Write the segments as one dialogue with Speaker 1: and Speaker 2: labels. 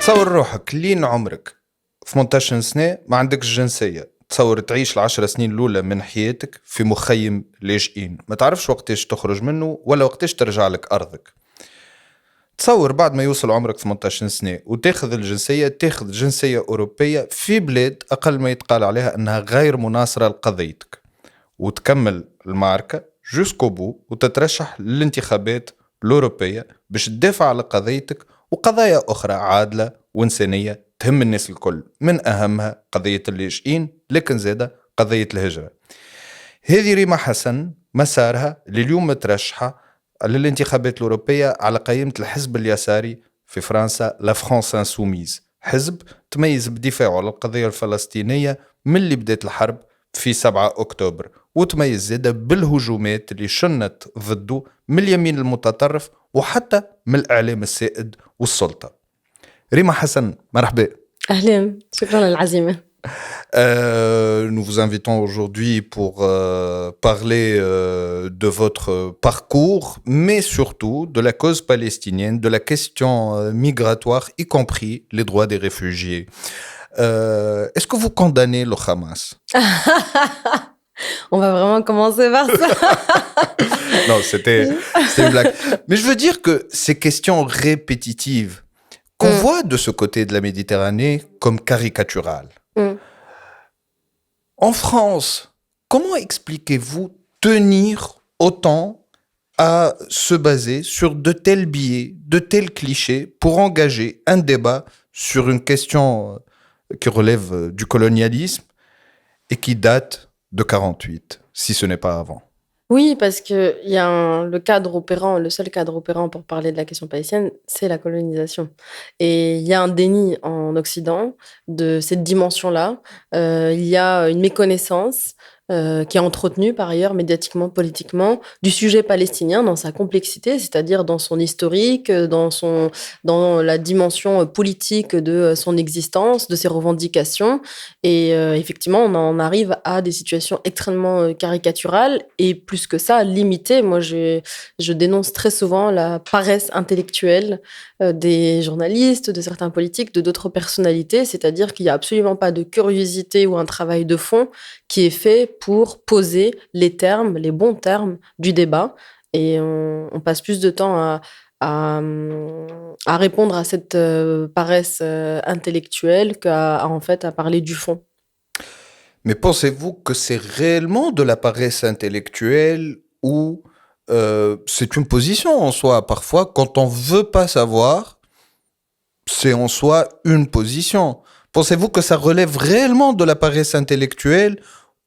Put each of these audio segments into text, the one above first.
Speaker 1: تصور روحك لين عمرك 18 سنة ما عندكش جنسية، تصور تعيش ال10 سنين الأولى من حياتك في مخيم لاجئين، ما تعرفش وقتاش تخرج منه ولا وقتاش ترجع لك أرضك. تصور بعد ما يوصل عمرك 18 سنة وتاخذ الجنسية، تاخذ جنسية أوروبية في بلاد أقل ما يتقال عليها أنها غير مناصرة لقضيتك، وتكمل المعركة جوسكو بو وتترشح للانتخابات الأوروبية باش تدافع على قضيتك وقضايا أخرى عادلة وإنسانية تهم الناس الكل، من أهمها قضية اللاجئين لكن زادة قضية الهجرة. هذه ريما حسن مسارها لليوم مترشحة للانتخابات الأوروبية على قائمة الحزب اليساري في فرنسا، لا فرانس انسوميز، حزب تميز بدفاعه على القضية الفلسطينية من اللي بدأت الحرب في 7 أكتوبر، وتميز زادة بالهجومات اللي شنت ضده من اليمين المتطرف وحتى من الإعلام السائد والسلطة. ريما حسن مرحبا.
Speaker 2: أهلا، شكرا للعزيمة.
Speaker 1: Nous vous invitons aujourd'hui pour parler de votre parcours, mais surtout de la cause palestinienne, de la question migratoire, y compris les droits des réfugiés. Est-ce que vous condamnez le Hamas?
Speaker 2: On va vraiment commencer par ça.
Speaker 1: Non, c'était une blague. Mais je veux dire que ces questions répétitives qu'on voit de ce côté de la Méditerranée comme caricaturales. En France, comment expliquez-vous tenir autant à se baser sur de tels biais, de tels clichés pour engager un débat sur une question qui relève du colonialisme et qui date de 48, si ce n'est pas avant?
Speaker 2: Oui, parce que il y a le cadre opérant, le seul cadre opérant pour parler de la question palestinienne, c'est la colonisation. Et il y a un déni en Occident de cette dimension-là. Il y a une méconnaissance qui est entretenue par ailleurs médiatiquement, politiquement, du sujet palestinien dans sa complexité, c'est-à-dire dans son historique, dans la dimension politique de son existence, de ses revendications. Et effectivement, on en arrive à des situations extrêmement caricaturales et plus que ça, limitées. Moi, je dénonce très souvent la paresse intellectuelle des journalistes, de certains politiques, de d'autres personnalités, c'est-à-dire qu'il n'y a absolument pas de curiosité ou un travail de fond qui est fait pour poser les termes, les bons termes du débat. Et on passe plus de temps à répondre à cette paresse intellectuelle qu'à en fait à parler du fond.
Speaker 1: Mais pensez-vous que c'est réellement de la paresse intellectuelle ou c'est une position en soi? Parfois, quand on veut pas savoir, c'est en soi une position. Pensez-vous que ça relève réellement de la paresse intellectuelle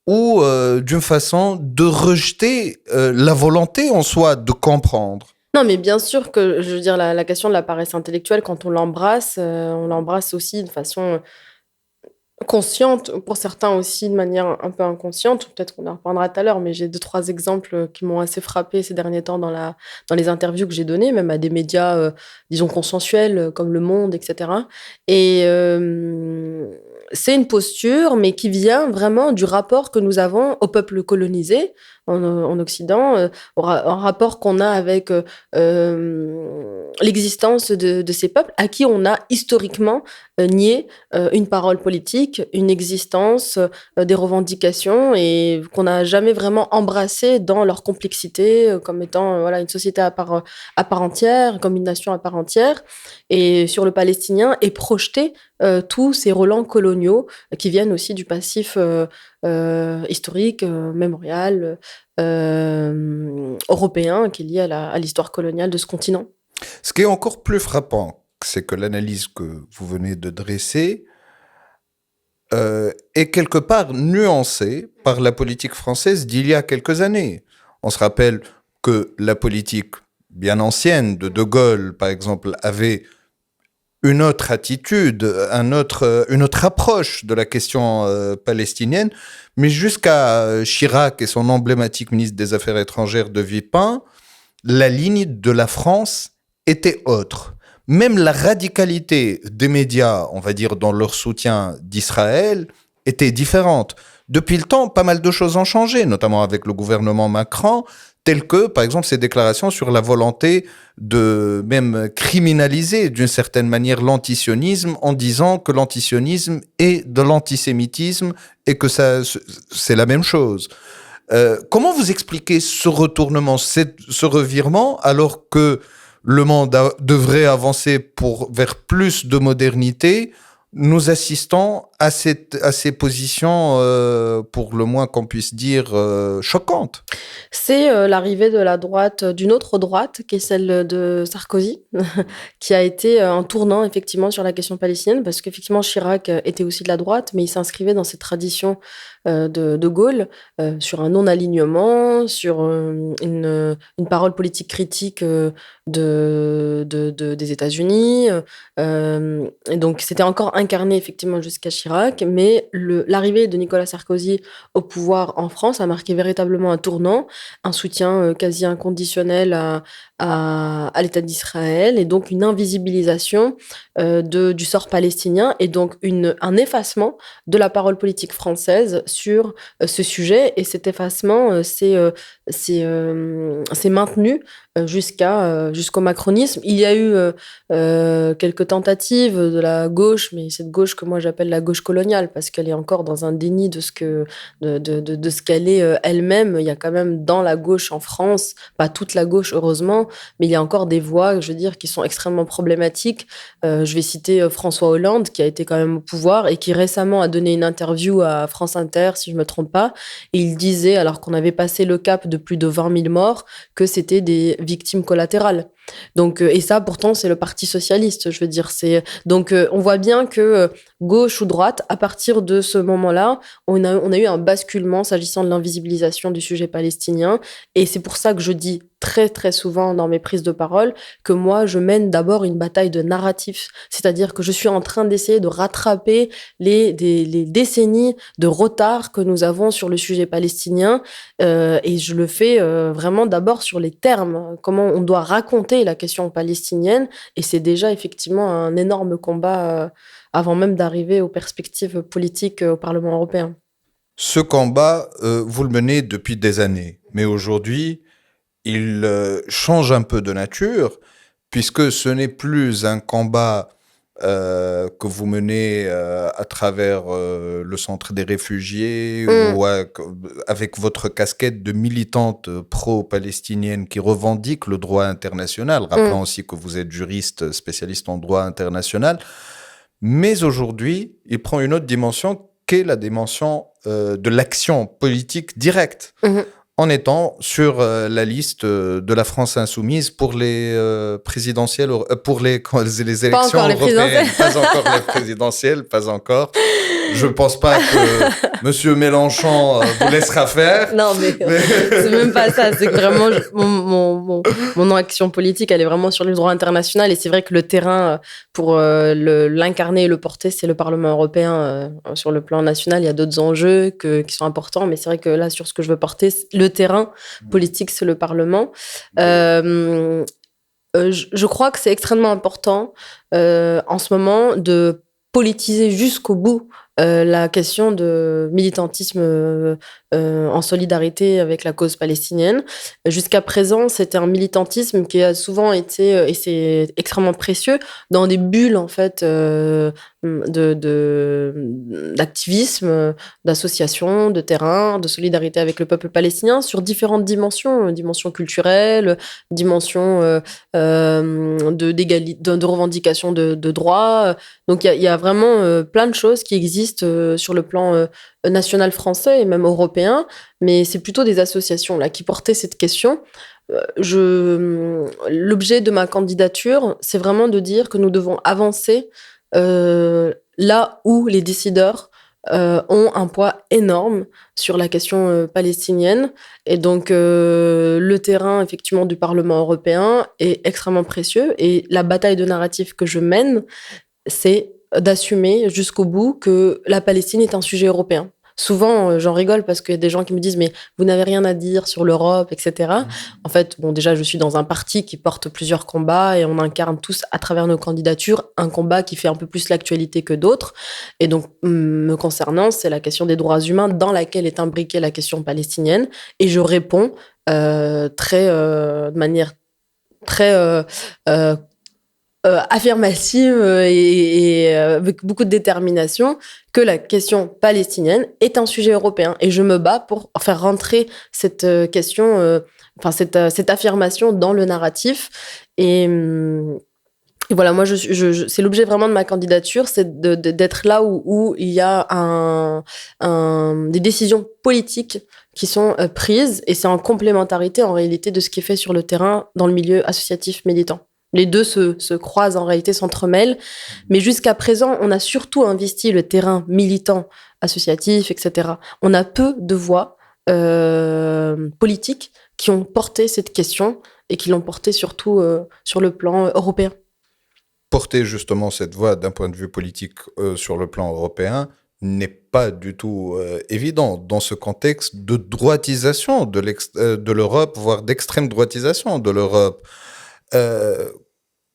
Speaker 1: ou d'une façon de rejeter la volonté en soi de comprendre?
Speaker 2: Non, mais bien sûr que, je veux dire, la question de la paresse intellectuelle, quand on l'embrasse aussi de façon consciente, pour certains aussi de manière un peu inconsciente. Peut-être qu'on en reprendra tout à l'heure, mais j'ai 2-3 exemples qui m'ont assez frappée ces derniers temps dans les interviews que j'ai données, même à des médias, disons, consensuels, comme Le Monde, etc. Et c'est une posture, mais qui vient vraiment du rapport que nous avons au peuple colonisé en Occident, un rapport qu'on a avec l'existence de ces peuples à qui on a historiquement nié une parole politique, une existence, des revendications et qu'on n'a jamais vraiment embrassé dans leur complexité comme étant une société à part entière, comme une nation à part entière. Et sur le palestinien est projeté tous ces relents coloniaux qui viennent aussi du passif historique, mémorial, européen qui est lié à l'histoire coloniale de ce continent.
Speaker 1: Ce qui est encore plus frappant, c'est que l'analyse que vous venez de dresser est quelque part nuancée par la politique française d'il y a quelques années. On se rappelle que la politique bien ancienne de Gaulle, par exemple, avait une autre attitude, une autre approche de la question palestinienne, mais jusqu'à Chirac et son emblématique ministre des Affaires étrangères de Villepin, la ligne de la France était autre. Même la radicalité des médias, on va dire, dans leur soutien d'Israël, était différente. Depuis le temps, pas mal de choses ont changé, notamment avec le gouvernement Macron. telles que, par exemple, ces déclarations sur la volonté de même criminaliser d'une certaine manière l'antisionisme en disant que l'antisionisme est de l'antisémitisme et que ça, c'est la même chose. Comment vous expliquez ce retournement, ce revirement, alors que le monde devrait avancer vers plus de modernité? Nous assistons à ces positions, pour le moins qu'on puisse dire, choquantes.
Speaker 2: C'est l'arrivée de la droite, d'une autre droite, qui est celle de Sarkozy, qui a été un tournant effectivement sur la question palestinienne, parce qu'effectivement Chirac était aussi de la droite, mais il s'inscrivait dans cette tradition de Gaulle, sur un non-alignement, sur une parole politique critique des États-Unis. Et donc c'était encore incarné effectivement jusqu'à Chirac, mais l'arrivée de Nicolas Sarkozy au pouvoir en France a marqué véritablement un tournant, un soutien quasi inconditionnel à l'État d'Israël, et donc une invisibilisation du sort palestinien, et donc un effacement de la parole politique française sur ce sujet. Et cet effacement s'est maintenu jusqu'au macronisme. Il y a eu quelques tentatives de la gauche, mais cette gauche que moi j'appelle la gauche coloniale, parce qu'elle est encore dans un déni de ce qu'elle est elle-même. Il y a quand même dans la gauche en France, pas toute la gauche heureusement, mais il y a encore des voix, je veux dire, qui sont extrêmement problématiques. Je vais citer François Hollande, qui a été quand même au pouvoir et qui récemment a donné une interview à France Inter, si je me trompe pas, et il disait, alors qu'on avait passé le cap de plus de 20 000 morts, que c'était des victimes collatérales. Donc, et ça, pourtant, c'est le Parti socialiste, je veux dire. Donc, on voit bien que gauche ou droite, à partir de ce moment-là, on a eu un basculement s'agissant de l'invisibilisation du sujet palestinien. Et c'est pour ça que je dis très, très souvent dans mes prises de parole que moi, je mène d'abord une bataille de narratif. C'est-à-dire que je suis en train d'essayer de rattraper les décennies de retard que nous avons sur le sujet palestinien. Et je le fais vraiment d'abord sur les termes, comment on doit raconter la question palestinienne. Et c'est déjà effectivement un énorme combat avant même d'arriver aux perspectives politiques au Parlement européen.
Speaker 1: Ce combat, vous le menez depuis des années, mais aujourd'hui, il change un peu de nature, puisque ce n'est plus un combat que vous menez à travers le centre des réfugiés ou avec votre casquette de militante pro-palestinienne qui revendique le droit international, rappelant aussi que vous êtes juriste spécialiste en droit international. Mais aujourd'hui, il prend une autre dimension qu'est la dimension de l'action politique directe. En étant sur la liste de la France insoumise pour les présidentielles, pour les élections européennes. Pas encore les présidentielles, pas encore. Je pense pas que Monsieur Mélenchon vous laissera faire.
Speaker 2: Non, mais c'est même pas ça. C'est que vraiment, mon action politique, elle est vraiment sur le droit international. Et c'est vrai que le terrain pour l'incarner et le porter, c'est le Parlement européen. Sur le plan national, il y a d'autres enjeux qui sont importants. Mais c'est vrai que là, sur ce que je veux porter, le terrain politique, c'est le Parlement. Je crois que c'est extrêmement important en ce moment de politiser jusqu'au bout la question de militantisme en solidarité avec la cause palestinienne. Jusqu'à présent, c'était un militantisme qui a souvent été, et c'est extrêmement précieux, dans des bulles en fait d'activisme, d'association, de terrain, de solidarité avec le peuple palestinien sur différentes dimensions, dimension culturelle, dimension de revendication de droits. Donc il y a vraiment plein de choses qui existent sur le plan national français et même européen, mais c'est plutôt des associations là qui portaient cette question. L'objet de ma candidature, c'est vraiment de dire que nous devons avancer là où les décideurs ont un poids énorme sur la question palestinienne. Et donc, le terrain, effectivement, du Parlement européen est extrêmement précieux. Et la bataille de narratif que je mène, c'est d'assumer jusqu'au bout que la Palestine est un sujet européen. souvent, j'en rigole parce qu'il y a des gens qui me disent mais vous n'avez rien à dire sur l'Europe, etc. En fait, bon, déjà, je suis dans un parti qui porte plusieurs combats et on incarne tous à travers nos candidatures un combat qui fait un peu plus l'actualité que d'autres. Et donc, me concernant, c'est la question des droits humains dans laquelle est imbriquée la question palestinienne. Et je réponds de manière très affirmative avec beaucoup de détermination que la question palestinienne est un sujet européen. Et je me bats pour faire rentrer cette question, cette affirmation dans le narratif. Et voilà, moi, c'est l'objet vraiment de ma candidature, c'est d'être là où il y a des décisions politiques qui sont prises, et c'est en complémentarité, en réalité, de ce qui est fait sur le terrain dans le milieu associatif militant. Les deux se croisent, en réalité, s'entremêlent. Mais jusqu'à présent, on a surtout investi le terrain militant, associatif, etc. On a peu de voix politiques qui ont porté cette question et qui l'ont portée surtout sur le plan européen.
Speaker 1: Porter justement cette voix d'un point de vue politique sur le plan européen n'est pas du tout évident dans ce contexte de droitisation de l'Europe, voire d'extrême droitisation de l'Europe.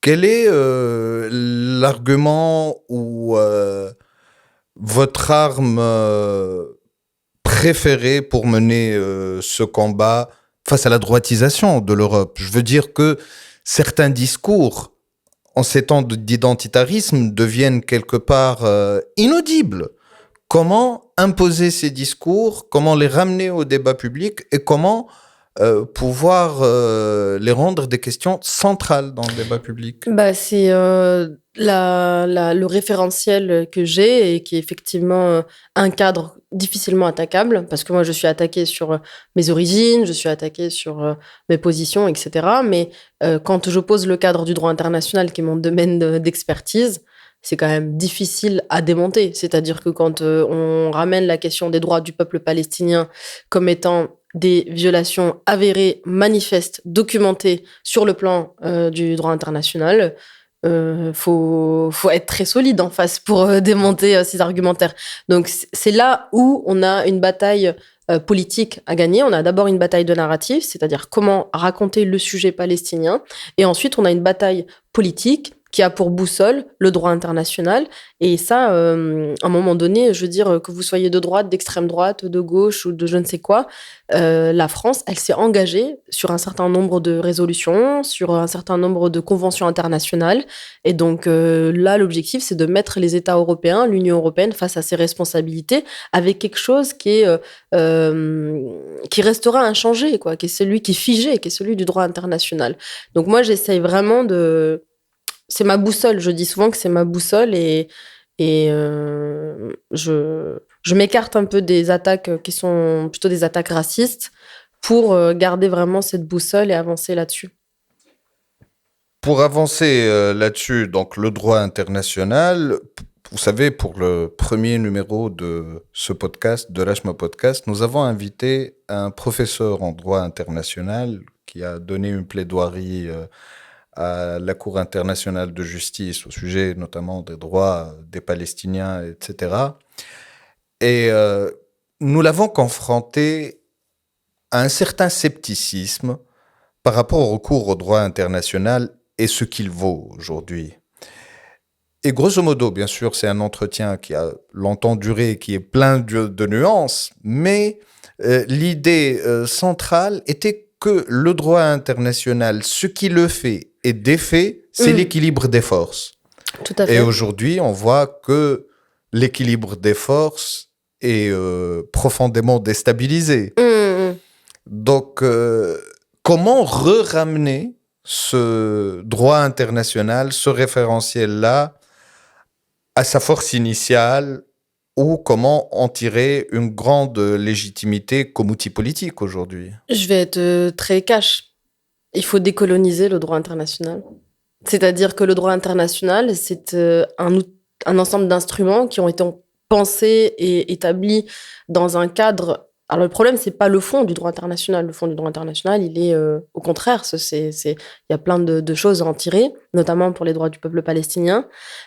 Speaker 1: Quel est l'argument ou votre arme préférée pour mener ce combat face à la droitisation de l'Europe? Je veux dire que certains discours en ces temps d'identitarisme deviennent quelque part inaudibles. Comment imposer ces discours, comment les ramener au débat public et comment pouvoir les rendre des questions centrales dans le débat public?
Speaker 2: C'est le référentiel que j'ai et qui est effectivement un cadre difficilement attaquable, parce que moi je suis attaquée sur mes origines, je suis attaquée sur mes positions, etc. Mais quand je pose le cadre du droit international, qui est mon domaine d'expertise, c'est quand même difficile à démonter. C'est-à-dire que quand on ramène la question des droits du peuple palestinien comme étant des violations avérées, manifestes, documentées sur le plan du droit international, faut être très solide en face pour démonter ces argumentaires. Donc c'est là où on a une bataille politique à gagner. On a d'abord une bataille de narratif, c'est-à-dire comment raconter le sujet palestinien, et ensuite on a une bataille politique qui a pour boussole le droit international. Et ça, à un moment donné, je veux dire, que vous soyez de droite, d'extrême droite, de gauche ou de je ne sais quoi, la France, elle s'est engagée sur un certain nombre de résolutions, sur un certain nombre de conventions internationales. Et donc là, l'objectif, c'est de mettre les États européens, l'Union européenne, face à ses responsabilités, avec quelque chose qui restera inchangé, quoi, qui est celui qui est figé, qui est celui du droit international. Donc moi, j'essaye vraiment c'est ma boussole. Je dis souvent que c'est ma boussole, et je m'écarte un peu des attaques qui sont plutôt des attaques racistes pour garder vraiment cette boussole et avancer là-dessus.
Speaker 1: Pour avancer là-dessus, donc le droit international, vous savez, pour le premier numéro de ce podcast, de l'Ashma Podcast, nous avons invité un professeur en droit international qui a donné une plaidoirie à la Cour internationale de justice au sujet notamment des droits des Palestiniens, etc. Et nous l'avons confronté à un certain scepticisme par rapport au recours au droit international et ce qu'il vaut aujourd'hui. Et grosso modo, bien sûr, c'est un entretien qui a longtemps duré, qui est plein de nuances, mais l'idée centrale était que le droit international, ce qui le fait et défait, c'est l'équilibre des forces.
Speaker 2: Tout à fait.
Speaker 1: Et aujourd'hui, on voit que l'équilibre des forces est profondément déstabilisé. Donc, comment ramener ce droit international, ce référentiel-là, à sa force initiale, ou comment en tirer une grande légitimité comme outil politique aujourd'hui?
Speaker 2: Je vais être très cash. Il faut décoloniser le droit international. C'est-à-dire que le droit international, c'est un ensemble d'instruments qui ont été pensés et établis dans un cadre. Alors le problème, c'est pas le fond du droit international. Le fond du droit international, il est au contraire. Il y a plein de choses à en tirer, notamment pour les droits du peuple palestinien.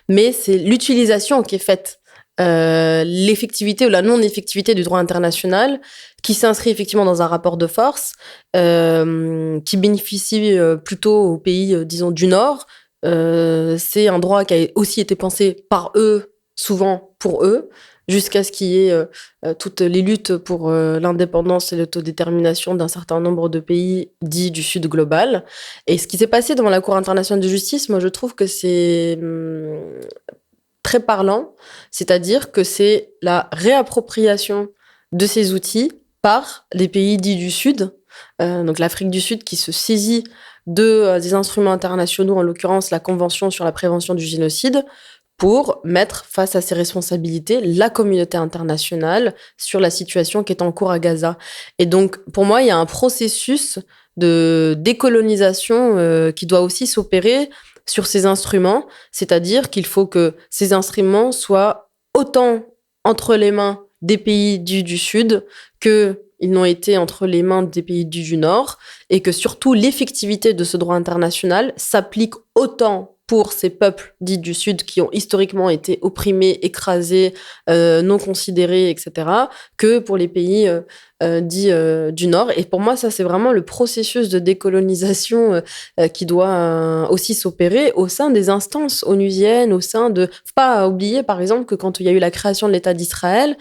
Speaker 2: Mais c'est l'utilisation qui est faite l'effectivité ou la non-effectivité du droit international qui s'inscrit effectivement dans un rapport de force, qui bénéficie plutôt aux pays, disons, du Nord. C'est un droit qui a aussi été pensé par eux, souvent pour eux, jusqu'à ce qu'il y ait toutes les luttes pour l'indépendance et l'autodétermination d'un certain nombre de pays dits du Sud global. Et ce qui s'est passé devant la Cour internationale de justice, moi je trouve que c'est très parlant, c'est-à-dire que c'est la réappropriation de ces outils par les pays dits du Sud, donc l'Afrique du Sud qui se saisit des instruments internationaux, en l'occurrence la Convention sur la prévention du génocide, pour mettre face à ses responsabilités la communauté internationale sur la situation qui est en cours à Gaza. Et donc, pour moi, il y a un processus de décolonisation qui doit aussi s'opérer sur ces instruments, c'est-à-dire qu'il faut que ces instruments soient autant entre les mains des pays du Sud qu'ils n'ont été entre les mains des pays du Nord, et que surtout l'effectivité de ce droit international s'applique autant pour ces peuples dits du Sud qui ont historiquement été opprimés, écrasés, non considérés, etc., que pour les pays dits du Nord. Et pour moi, ça, c'est vraiment le processus de décolonisation qui doit aussi s'opérer au sein des instances onusiennes, au sein de... Faut pas oublier, par exemple, que quand il y a eu la création de l'État d'Israël,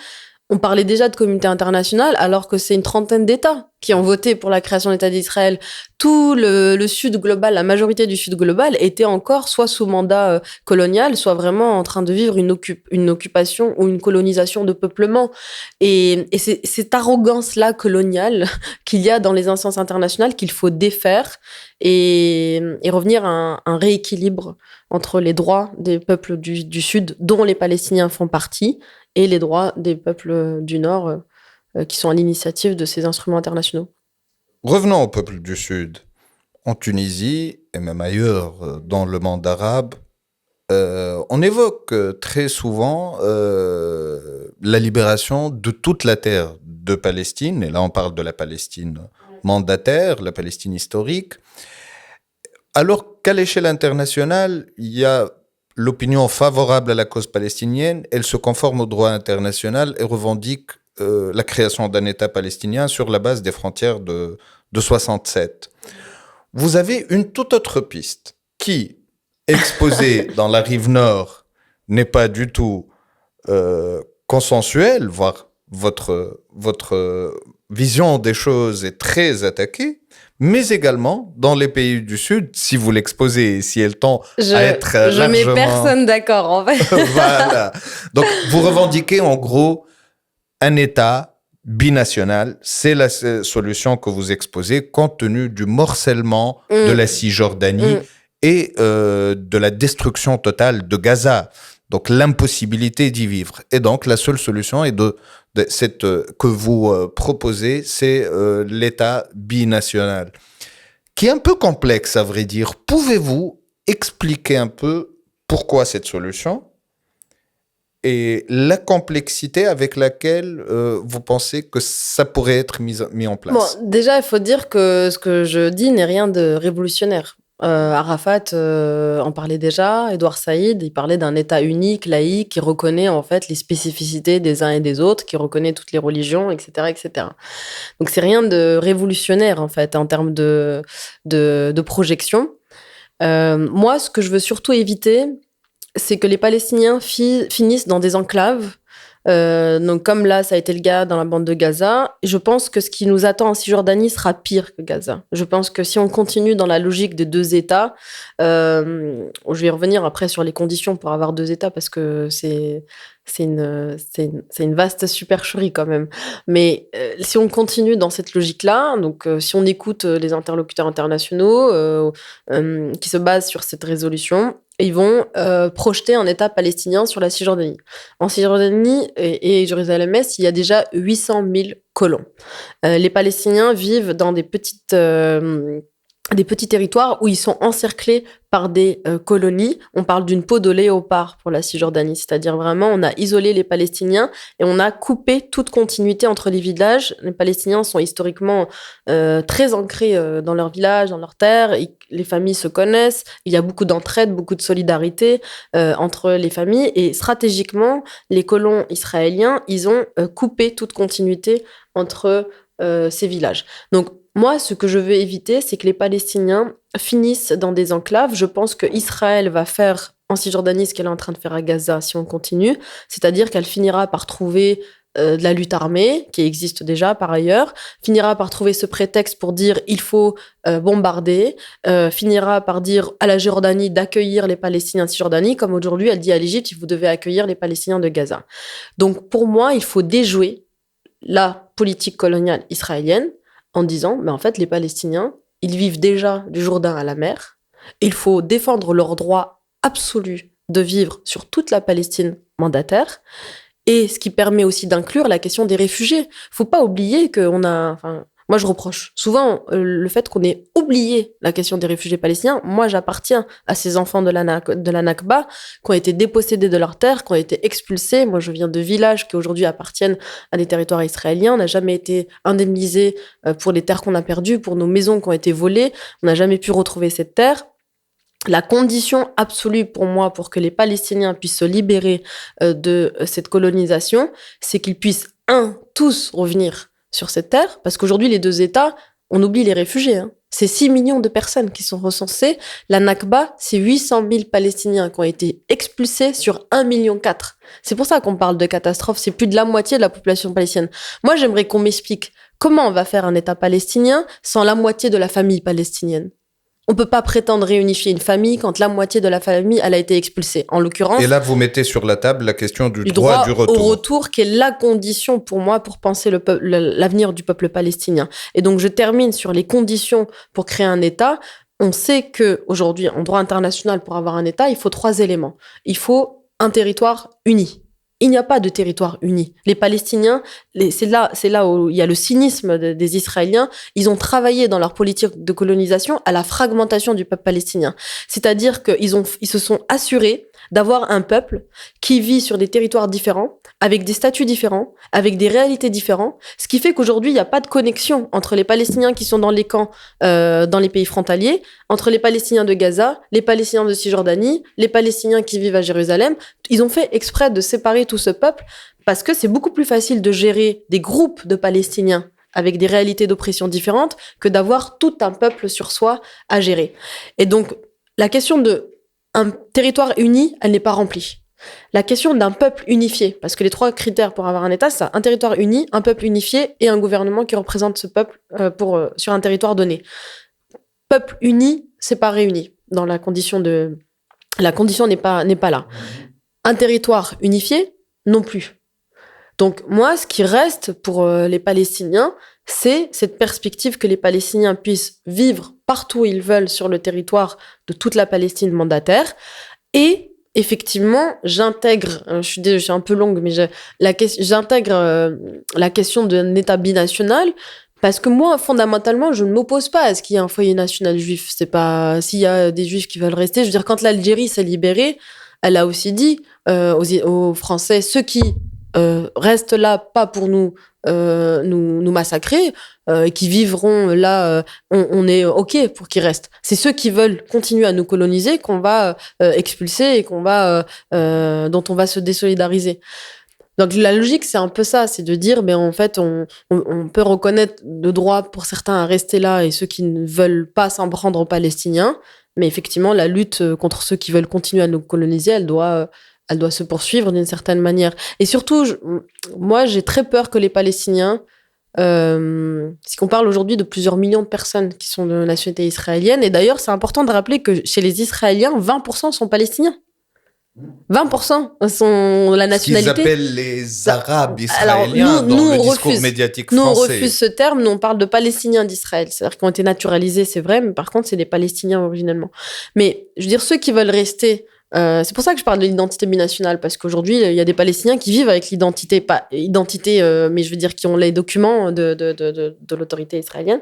Speaker 2: on parlait déjà de communauté internationale, alors que c'est une trentaine d'États qui ont voté pour la création de l'État d'Israël. Tout le Sud global, la majorité du Sud global était encore soit sous mandat colonial, soit vraiment en train de vivre une occupation ou une colonisation de peuplement. Et c'est cette arrogance-là coloniale qu'il y a dans les instances internationales qu'il faut défaire et revenir à un rééquilibre entre les droits des peuples du Sud, dont les Palestiniens font partie, et les droits des peuples du Nord qui sont à l'initiative de ces instruments internationaux.
Speaker 1: Revenons au peuple du Sud. En Tunisie, et même ailleurs dans le monde arabe, on évoque très souvent la libération de toute la terre de Palestine, et là on parle de la Palestine mandataire, la Palestine historique, alors qu'à l'échelle internationale, il y a l'opinion favorable à la cause palestinienne, elle se conforme au droit international et revendique la création d'un État palestinien sur la base des frontières de 67. Vous avez une toute autre piste qui, exposée dans la rive nord, n'est pas du tout consensuelle, voire votre vision des choses est très attaquée, mais également dans les pays du Sud, si vous l'exposez, si elle tend à être
Speaker 2: Je mets personne d'accord, en fait.
Speaker 1: Voilà. Donc, vous revendiquez en gros un État binational. C'est la solution que vous exposez compte tenu du morcellement de la Cisjordanie et de la destruction totale de Gaza. Donc, l'impossibilité d'y vivre. Et donc, la seule solution est que vous proposez, c'est l'État binational, qui est un peu complexe, à vrai dire. Pouvez-vous expliquer un peu pourquoi cette solution et la complexité avec laquelle vous pensez que ça pourrait être mis en place?
Speaker 2: Bon, déjà, il faut dire que ce que je dis n'est rien de révolutionnaire. Arafat en parlait déjà, Edouard Saïd, il parlait d'un État unique, laïque, qui reconnaît en fait les spécificités des uns et des autres, qui reconnaît toutes les religions, etc., etc. Donc c'est rien de révolutionnaire en fait en termes de projection. Moi, ce que je veux surtout éviter, c'est que les Palestiniens finissent dans des enclaves. Donc comme là, ça a été le cas dans la bande de Gaza, je pense que ce qui nous attend en Cisjordanie sera pire que Gaza. Je pense que si on continue dans la logique des deux États, je vais revenir après sur les conditions pour avoir deux États parce que c'est une vaste supercherie quand même. Mais si on continue dans cette logique-là, donc si on écoute les interlocuteurs internationaux qui se basent sur cette résolution, ils vont projeter un État palestinien sur la Cisjordanie. En Cisjordanie et Jérusalem-Est, il y a déjà 800 000 colons. Les Palestiniens vivent dans des petites des petits territoires où ils sont encerclés par des colonies. On parle d'une peau de léopard pour la Cisjordanie, c'est-à-dire vraiment on a isolé les Palestiniens et on a coupé toute continuité entre les villages. Les Palestiniens sont historiquement très ancrés dans leur village, dans leur terre. Les familles se connaissent. Il y a beaucoup d'entraide, beaucoup de solidarité entre les familles. Et stratégiquement, les colons israéliens, ils ont coupé toute continuité entre ces villages. Donc, moi, ce que je veux éviter, c'est que les Palestiniens finissent dans des enclaves. Je pense qu'Israël va faire en Cisjordanie ce qu'elle est en train de faire à Gaza si on continue, c'est-à-dire qu'elle finira par trouver de la lutte armée, qui existe déjà par ailleurs, finira par trouver ce prétexte pour dire il faut bombarder, finira par dire à la Jordanie d'accueillir les Palestiniens de Cisjordanie, comme aujourd'hui elle dit à l'Égypte, vous devez accueillir les Palestiniens de Gaza. Donc pour moi, il faut déjouer la politique coloniale israélienne, en disant, mais en fait, les Palestiniens, ils vivent déjà du Jourdain à la mer. Il faut défendre leur droit absolu de vivre sur toute la Palestine mandataire. Et ce qui permet aussi d'inclure la question des réfugiés. Faut pas oublier qu'on a... Enfin, moi, je reproche souvent le fait qu'on ait oublié la question des réfugiés palestiniens. Moi, j'appartiens à ces enfants de la Nakba qui ont été dépossédés de leurs terres, qui ont été expulsés. Moi, je viens de villages qui aujourd'hui appartiennent à des territoires israéliens. On n'a jamais été indemnisés pour les terres qu'on a perdues, pour nos maisons qui ont été volées. On n'a jamais pu retrouver cette terre. La condition absolue pour moi, pour que les Palestiniens puissent se libérer de cette colonisation, c'est qu'ils puissent, tous revenir sur cette terre, parce qu'aujourd'hui, les deux États, on oublie les réfugiés. C'est 6 millions de personnes qui sont recensées. La Nakba, c'est 800 000 Palestiniens qui ont été expulsés sur 1,4 million. C'est pour ça qu'on parle de catastrophe. C'est plus de la moitié de la population palestinienne. Moi, j'aimerais qu'on m'explique comment on va faire un État palestinien sans la moitié de la famille palestinienne. On peut pas prétendre réunifier une famille quand la moitié de la famille elle a été expulsée. En l'occurrence.
Speaker 1: Et là, vous mettez sur la table la question du
Speaker 2: droit
Speaker 1: du retour.
Speaker 2: Au retour, qui est la condition pour moi pour penser l'avenir du peuple palestinien. Et donc, je termine sur les conditions pour créer un État. On sait que aujourd'hui, en droit international, pour avoir un État, il faut 3 éléments. Il faut un territoire uni. Il n'y a pas de territoire uni. Les Palestiniens, c'est là où il y a le cynisme des Israéliens. Ils ont travaillé dans leur politique de colonisation à la fragmentation du peuple palestinien. C'est-à-dire qu'ils se sont assurés d'avoir un peuple qui vit sur des territoires différents, avec des statuts différents, avec des réalités différentes, ce qui fait qu'aujourd'hui, il n'y a pas de connexion entre les Palestiniens qui sont dans les camps, dans les pays frontaliers, entre les Palestiniens de Gaza, les Palestiniens de Cisjordanie, les Palestiniens qui vivent à Jérusalem. Ils ont fait exprès de séparer tout ce peuple parce que c'est beaucoup plus facile de gérer des groupes de Palestiniens avec des réalités d'oppression différentes que d'avoir tout un peuple sur soi à gérer. Et donc, la question de un territoire uni, elle n'est pas remplie. La question d'un peuple unifié, parce que les 3 critères pour avoir un État, c'est un territoire uni, un peuple unifié et un gouvernement qui représente ce peuple sur un territoire donné. Peuple uni, c'est pas réuni dans la condition de... La condition n'est pas là. Un territoire unifié, non plus. Donc moi, ce qui reste pour les Palestiniens, c'est cette perspective que les Palestiniens puissent vivre partout où ils veulent sur le territoire de toute la Palestine mandataire. Et effectivement, j'intègre, je suis un peu longue, mais j'intègre la question d'un État binational. Parce que moi, fondamentalement, je ne m'oppose pas à ce qu'il y ait un foyer national juif. C'est pas s'il y a des juifs qui veulent rester. Je veux dire, quand l'Algérie s'est libérée, elle a aussi dit aux Français, ceux qui restent là pas pour nous massacrer, qui vivront là, on est OK pour qu'ils restent. C'est ceux qui veulent continuer à nous coloniser qu'on va expulser et dont on va se désolidariser. Donc la logique, c'est un peu ça, c'est de dire, ben en fait, on peut reconnaître le droit pour certains à rester là et ceux qui ne veulent pas s'en prendre aux Palestiniens, mais effectivement, la lutte contre ceux qui veulent continuer à nous coloniser, elle doit se poursuivre d'une certaine manière. Et surtout, moi, j'ai très peur que les Palestiniens, si qu'on parle aujourd'hui de plusieurs millions de personnes qui sont de nationalité israélienne, et d'ailleurs, c'est important de rappeler que chez les Israéliens, 20% sont palestiniens. 20% sont la nationalité.
Speaker 1: Ce qu'ils appellent les Arabes israéliens. Alors, dans le discours médiatique français.
Speaker 2: Nous, on refuse ce terme. Nous, on parle de Palestiniens d'Israël. C'est-à-dire qu'ils ont été naturalisés, c'est vrai, mais par contre, c'est des Palestiniens originellement. Mais, je veux dire, ceux qui veulent rester... c'est pour ça que je parle de l'identité binationale, parce qu'aujourd'hui, il y a des Palestiniens qui vivent avec l'identité, mais je veux dire qui ont les documents de l'autorité israélienne.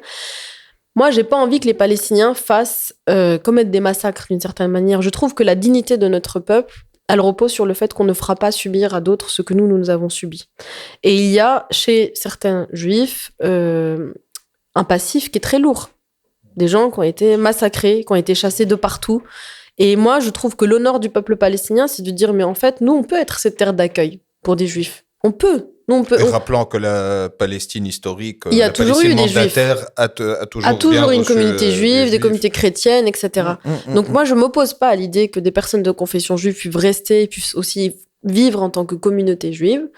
Speaker 2: Moi, j'ai pas envie que les Palestiniens commettent des massacres d'une certaine manière. Je trouve que la dignité de notre peuple, elle repose sur le fait qu'on ne fera pas subir à d'autres ce que nous avons subi. Et il y a chez certains juifs un passif qui est très lourd. Des gens qui ont été massacrés, qui ont été chassés de partout. Et moi, je trouve que l'honneur du peuple palestinien, c'est de dire, mais en fait, nous, on peut être cette terre d'accueil pour des juifs. On peut.
Speaker 1: Et rappelant que la Palestine historique,
Speaker 2: il y a
Speaker 1: la
Speaker 2: toujours
Speaker 1: Palestine
Speaker 2: eu des juifs.
Speaker 1: a toujours bien
Speaker 2: une
Speaker 1: reçu,
Speaker 2: communauté juive, des communautés chrétiennes, etc. Donc moi, je m'oppose pas à l'idée que des personnes de confession juive puissent rester et puissent aussi vivre en tant que communauté juive.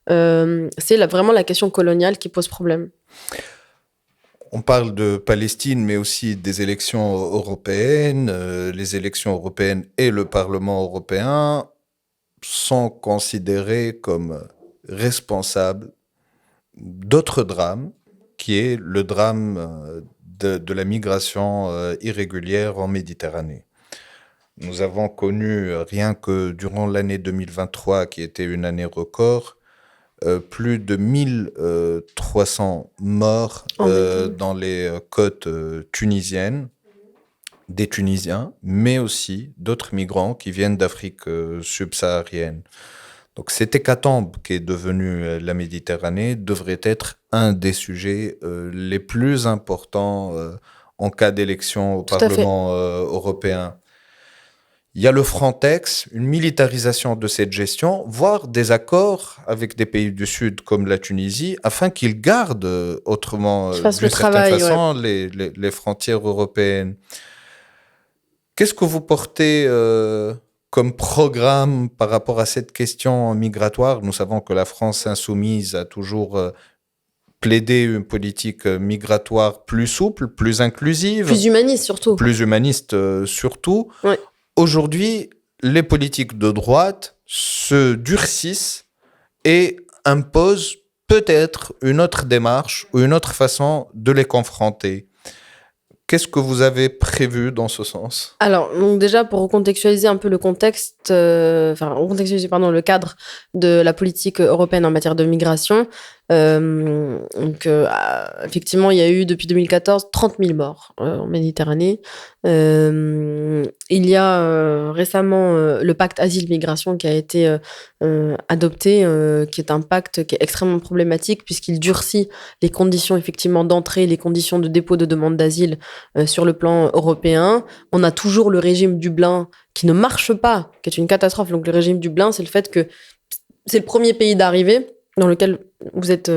Speaker 2: C'est vraiment la question coloniale qui pose problème.
Speaker 1: On parle de Palestine, mais aussi des élections européennes. Les élections européennes et le Parlement européen sont considérés comme responsables d'autres drames, qui est le drame de la migration irrégulière en Méditerranée. Nous avons connu, rien que durant l'année 2023, qui était une année record, plus de 1300 morts dans les côtes tunisiennes, des Tunisiens, mais aussi d'autres migrants qui viennent d'Afrique subsaharienne. Donc cette hécatombe qui est devenue la Méditerranée devrait être un des sujets les plus importants en cas d'élection au Parlement européen. Il y a le Frontex, une militarisation de cette gestion, voire des accords avec des pays du Sud comme la Tunisie, afin qu'ils gardent autrement, d'une certaine façon, les frontières européennes. Qu'est-ce que vous portez comme programme par rapport à cette question migratoire? Nous savons que la France insoumise a toujours plaidé une politique migratoire plus souple, plus inclusive.
Speaker 2: Plus humaniste surtout.
Speaker 1: Plus humaniste surtout.
Speaker 2: Ouais.
Speaker 1: Aujourd'hui, les politiques de droite se durcissent et imposent peut-être une autre démarche ou une autre façon de les confronter. Qu'est-ce que vous avez prévu dans ce sens?
Speaker 2: Alors, donc déjà, pour recontextualiser un peu le le cadre de la politique européenne en matière de migration, effectivement, il y a eu depuis 2014 30 000 morts en Méditerranée. Il y a récemment le pacte asile-migration qui a été adopté, qui est un pacte qui est extrêmement problématique puisqu'il durcit les conditions effectivement d'entrée, les conditions de dépôt de demande d'asile sur le plan européen. On a toujours le régime Dublin qui ne marche pas, qui est une catastrophe. Donc le régime Dublin, c'est le fait que c'est le premier pays d'arrivée dans lequel vous êtes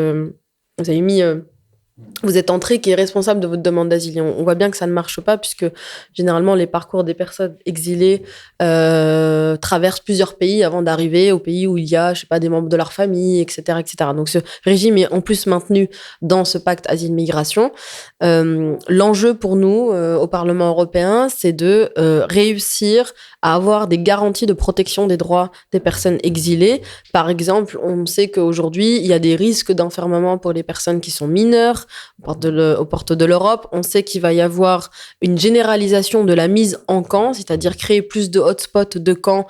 Speaker 2: entré, qui est responsable de votre demande d'asile. On voit bien que ça ne marche pas, puisque généralement, les parcours des personnes exilées traversent plusieurs pays avant d'arriver au pays où il y a, des membres de leur famille, etc., etc. Donc, ce régime est en plus maintenu dans ce pacte asile-migration. L'enjeu pour nous, au Parlement européen, c'est de réussir à avoir des garanties de protection des droits des personnes exilées. Par exemple, on sait qu'aujourd'hui, il y a des risques d'enfermement pour les personnes qui sont mineures aux portes de l'Europe. On sait qu'il va y avoir une généralisation de la mise en camp, c'est-à-dire créer plus de hotspots de camps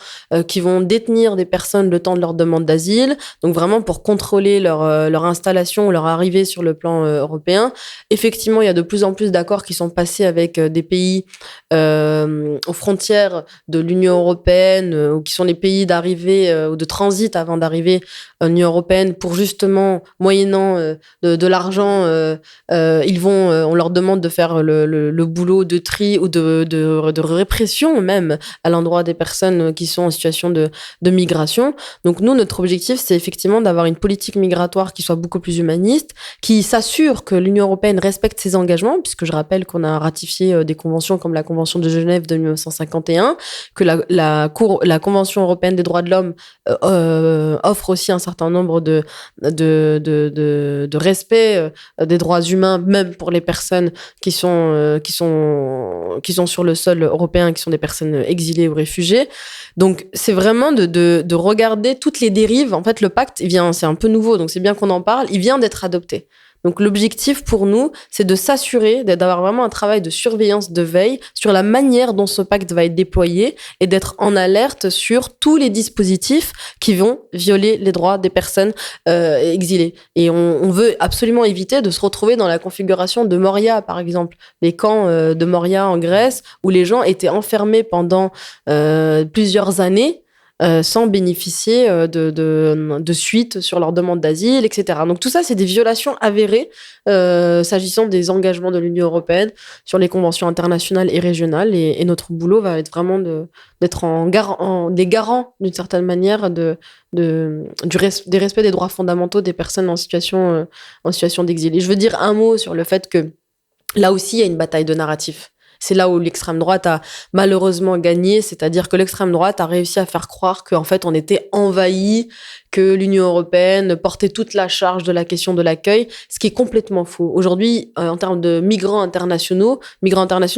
Speaker 2: qui vont détenir des personnes le temps de leur demande d'asile, donc vraiment pour contrôler leur installation, leur arrivée sur le plan européen. Effectivement, il y a de plus en plus d'accords qui sont passés avec des pays aux frontières de l'Union européenne ou qui sont les pays d'arrivée ou de transit avant d'arriver à l'Union européenne pour justement, moyennant de l'argent, on leur demande de faire le boulot de tri ou de répression même à l'endroit des personnes qui sont en situation de migration. Donc nous, notre objectif, c'est effectivement d'avoir une politique migratoire qui soit beaucoup plus humaniste, qui s'assure que l'Union européenne respecte ses engagements, puisque je rappelle qu'on a ratifié des conventions comme la Convention de Genève de 1951, que la Convention européenne des droits de l'homme offre aussi un certain nombre de respect des droits humains, même pour les personnes qui sont sur le sol européen, qui sont des personnes exilées ou réfugiées. Donc, c'est vraiment de regarder toutes les dérives. En fait, le pacte, c'est un peu nouveau, donc c'est bien qu'on en parle. Il vient d'être adopté. Donc l'objectif pour nous, c'est de s'assurer d'avoir vraiment un travail de surveillance, de veille sur la manière dont ce pacte va être déployé et d'être en alerte sur tous les dispositifs qui vont violer les droits des personnes exilées. Et on veut absolument éviter de se retrouver dans la configuration de Moria, par exemple, les camps de Moria en Grèce, où les gens étaient enfermés pendant plusieurs années sans bénéficier de suite sur leur demande d'asile, etc. Donc tout ça, c'est des violations avérées s'agissant des engagements de l'Union européenne sur les conventions internationales et régionales. Et notre boulot va être vraiment d'être des garants, d'une certaine manière, des respects des droits fondamentaux des personnes en situation d'exil. Et je veux dire un mot sur le fait que là aussi, il y a une bataille de narratif. C'est là où l'extrême droite a malheureusement gagné, c'est-à-dire que l'extrême droite a réussi à faire croire qu'en fait on était envahi, que l'Union européenne portait toute la charge de la question de l'accueil, ce qui est complètement faux. Aujourd'hui, en termes de migrants internationaux,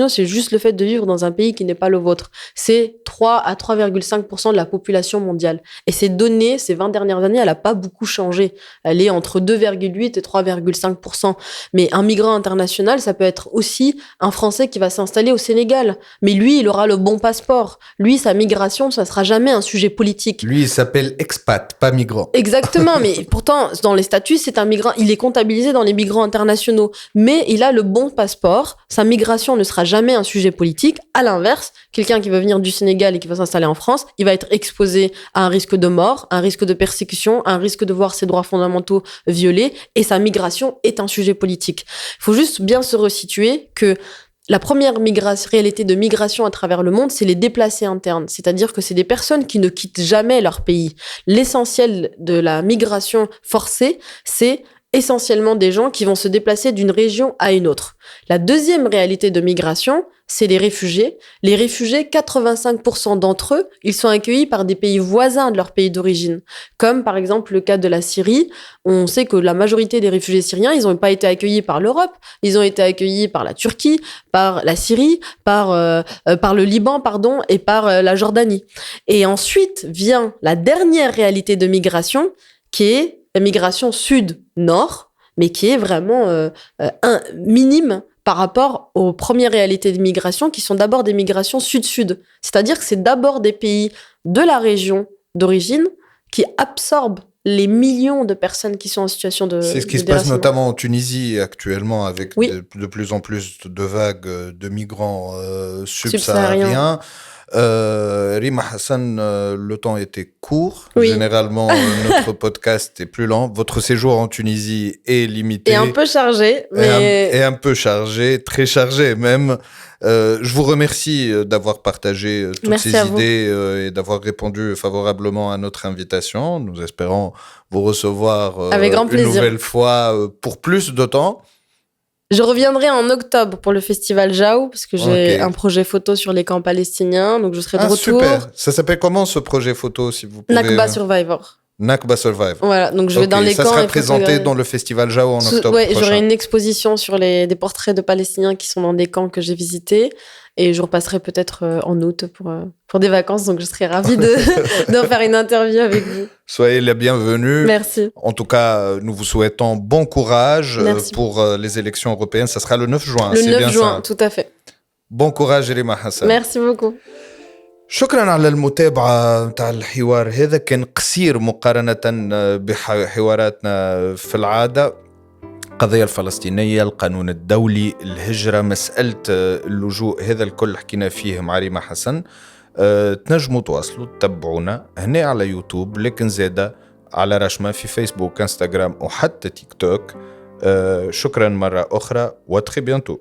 Speaker 2: c'est juste le fait de vivre dans un pays qui n'est pas le vôtre. C'est 3 à 3,5% de la population mondiale. Et ces données, ces 20 dernières années, elle n'a pas beaucoup changé. Elle est entre 2,8 et 3,5%. Mais un migrant international, ça peut être aussi un Français qui va s'installer au Sénégal. Mais lui, il aura le bon passeport. Lui, sa migration, ça sera jamais un sujet politique.
Speaker 1: Lui, il s'appelle expat, pas migrant.
Speaker 2: Exactement, mais pourtant, dans les statuts, c'est un migrant. Il est comptabilisé dans les migrants internationaux. Mais il a le bon passeport. Sa migration ne sera jamais un sujet politique. À l'inverse, quelqu'un qui veut venir du Sénégal et qui va s'installer en France, il va être exposé à un risque de mort, un risque de persécution, un risque de voir ses droits fondamentaux violés. Et sa migration est un sujet politique. Il faut juste bien se resituer que la première réalité de migration à travers le monde, c'est les déplacés internes. C'est-à-dire que c'est des personnes qui ne quittent jamais leur pays. L'essentiel de la migration forcée, c'est essentiellement des gens qui vont se déplacer d'une région à une autre. La deuxième réalité de migration, c'est les réfugiés. Les réfugiés, 85% d'entre eux, ils sont accueillis par des pays voisins de leur pays d'origine. Comme par exemple le cas de la Syrie. On sait que la majorité des réfugiés syriens, ils n'ont pas été accueillis par l'Europe, ils ont été accueillis par la Turquie, par la Syrie, par le Liban, et par la Jordanie. Et ensuite vient la dernière réalité de migration, qui est la migration sud-nord, mais qui est vraiment minime par rapport aux premières réalités de migration qui sont d'abord des migrations sud-sud. C'est-à-dire que c'est d'abord des pays de la région d'origine qui absorbent les millions de personnes qui sont en situation de
Speaker 1: C'est ce qui se passe notamment en Tunisie actuellement avec de plus en plus de vagues de migrants subsahariens. Rima Hassan, le temps était court.
Speaker 2: Oui.
Speaker 1: Généralement, notre podcast est plus lent. Votre séjour en Tunisie est limité.
Speaker 2: Et un peu chargé.
Speaker 1: Et un peu chargé, très chargé même. Je vous remercie d'avoir partagé toutes ces idées et d'avoir répondu favorablement à notre invitation. Nous espérons vous recevoir
Speaker 2: avec grand plaisir.
Speaker 1: Une nouvelle fois pour plus de temps.
Speaker 2: Je reviendrai en octobre pour le festival Jaou, parce que j'ai un projet photo sur les camps palestiniens, donc je serai de retour.
Speaker 1: Super. Ça s'appelle comment ce projet photo, si vous pouvez...
Speaker 2: Nakba Survivor.
Speaker 1: Nakba Survivor.
Speaker 2: Voilà, donc je vais dans les camps.
Speaker 1: Ça sera présenté dans le festival Jaou en octobre prochain.
Speaker 2: J'aurai une exposition sur des portraits de Palestiniens qui sont dans des camps que j'ai visités. Et je repasserai peut-être en août pour des vacances, donc je serai ravie de faire une interview avec vous.
Speaker 1: Soyez la bienvenue.
Speaker 2: Merci.
Speaker 1: En tout cas, nous vous souhaitons bon courage pour les élections européennes. Ça sera le 9 juin.
Speaker 2: Le 9 juin, tout à fait.
Speaker 1: Bon courage, Rima Hassan.
Speaker 2: Merci beaucoup.
Speaker 1: شكرا على المتابعة متاع الحوار هذا. كان قصير مقارنة بحواراتنا في العادة. القضية الفلسطينية، القانون الدولي، الهجرة، مسألة اللجوء، هذا الكل حكينا فيه مع ريما حسن. تنجموا تواصلوا تتبعونا هنا على يوتيوب، لكن زادة على رشمة في فيسبوك، انستغرام وحتى تيك توك. شكرا مرة أخرى وتخي بيانتو.